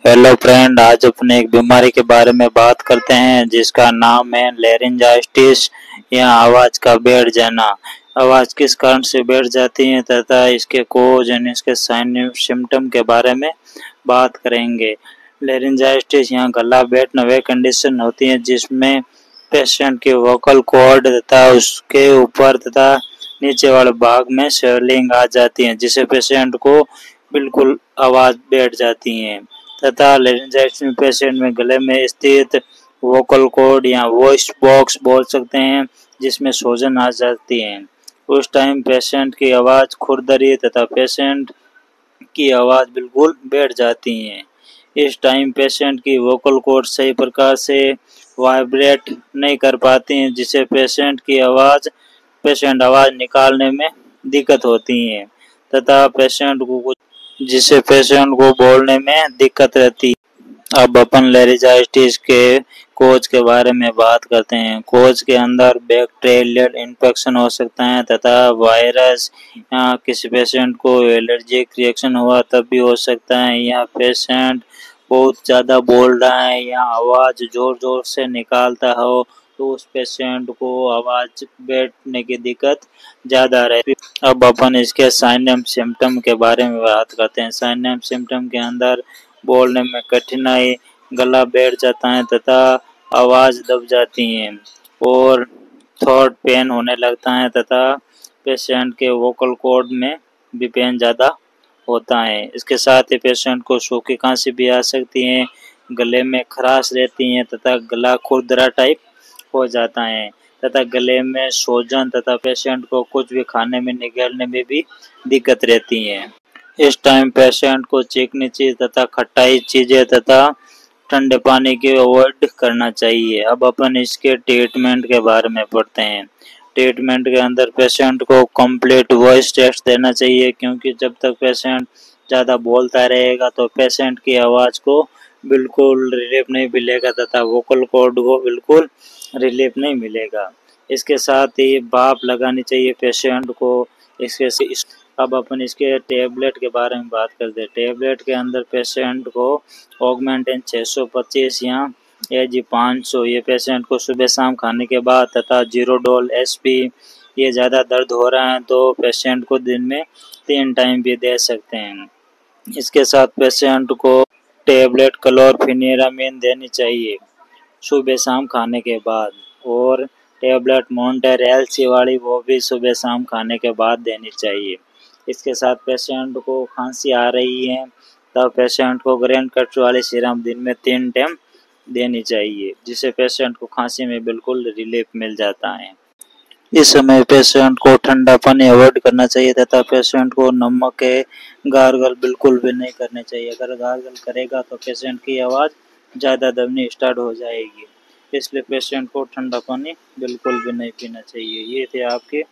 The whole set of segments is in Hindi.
हेलो फ्रेंड, आज अपने एक बीमारी के बारे में बात करते हैं जिसका नाम है लेरिंजाइटिस या आवाज का बैठ जाना। आवाज किस कारण से बैठ जाती है तथा इसके कोज यानी इसके साइन सिम्टम के बारे में बात करेंगे। लेरिंजाइटिस या गला बैठना वह कंडीशन होती है जिसमें पेशेंट के वोकल कॉर्ड तथा उसके ऊपर तथा नीचे वाले भाग में स्वेलिंग आ जाती है जिससे पेशेंट को बिल्कुल आवाज बैठ जाती है तथा लेरिंजाइटिस में पेशेंट में गले में स्थित वोकल कॉर्ड या वॉइस बॉक्स बोल सकते हैं जिसमें सूजन आ जाती है। उस टाइम पेशेंट की आवाज़ खुरदरी तथा पेशेंट की आवाज़ बिल्कुल बैठ जाती है। इस टाइम पेशेंट की वोकल कॉर्ड सही प्रकार से वाइब्रेट नहीं कर पाती हैं जिससे पेशेंट आवाज़ निकालने में दिक्कत होती है तथा पेशेंट को बोलने में दिक्कत रहती है। अब अपन लेरिंजाइटिस के कोज के बारे में बात करते हैं। कोज के अंदर बैक्टीरियल इन्फेक्शन हो सकता है तथा वायरस या किसी पेशेंट को एलर्जिक रिएक्शन हुआ तब भी हो सकता है, या पेशेंट बहुत ज़्यादा बोल रहा है या आवाज़ ज़ोर ज़ोर से निकालता हो तो उस पेशेंट को आवाज़ बैठने की दिक्कत ज़्यादा रहती है। अब अपन इसके साइन एंड सिम्टम के बारे में बात करते हैं। साइन एंड सिम्टम के अंदर बोलने में कठिनाई, गला बैठ जाता है तथा आवाज़ दब जाती है और थ्रोट पेन होने लगता है तथा पेशेंट के वोकल कॉर्ड में भी पेन ज़्यादा होता है। इसके साथ ही पेशेंट को सूखी खांसी भी आ सकती है, गले में खराश रहती है तथा गला खुरदरा टाइप हो जाता है तथा गले में सूजन तथा पेशेंट को कुछ भी खाने में निगलने में भी दिक्कत रहती है। इस टाइम पेशेंट को चिकनी चीज तथा खट्टाई चीजें तथा ठंडे पानी की अवॉइड करना चाहिए। अब अपन इसके ट्रीटमेंट के बारे में पढ़ते हैं। ट्रीटमेंट के अंदर पेशेंट को कंप्लीट वॉइस टेस्ट देना चाहिए क्योंकि जब तक पेशेंट ज़्यादा बोलता रहेगा तो पेशेंट की आवाज़ को बिल्कुल रिलीफ नहीं मिलेगा तथा वोकल कॉर्ड को बिल्कुल रिलीफ नहीं मिलेगा। इसके साथ ही भाप लगानी चाहिए पेशेंट को। अब अपन इसके टेबलेट के बारे में बात करते हैं। टेबलेट के अंदर पेशेंट को ऑगमेंटिन 625 या एजी 500 ये पेशेंट को सुबह शाम खाने के बाद तथा जीरोडोल एसपी ये ज़्यादा दर्द हो रहा है तो पेशेंट को दिन में 3 टाइम भी दे सकते हैं। इसके साथ पेशेंट को टेबलेट क्लोरफेनिरामिन देनी चाहिए सुबह शाम खाने के बाद, और टेबलेट मॉन्टेर एलसी वाली वो भी सुबह शाम खाने के बाद देनी चाहिए। इसके साथ पेशेंट को खांसी आ रही है तब पेशेंट को ग्रेन कट वाली सीरम दिन में 3 टाइम देनी चाहिए जिससे पेशेंट को खांसी में बिल्कुल रिलीफ मिल जाता है। इस समय पेशेंट को ठंडा पानी अवॉइड करना चाहिए तथा पेशेंट को नमक के गार्गल बिल्कुल भी नहीं करने चाहिए। अगर गार्गल करेगा तो पेशेंट की आवाज़ ज़्यादा दबनी स्टार्ट हो जाएगी, इसलिए पेशेंट को ठंडा पानी बिल्कुल भी नहीं पीना चाहिए। ये थे आपके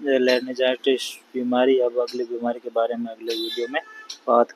लेरिंजाइटिस बीमारी। अब अगली बीमारी के बारे में अगले वीडियो में बात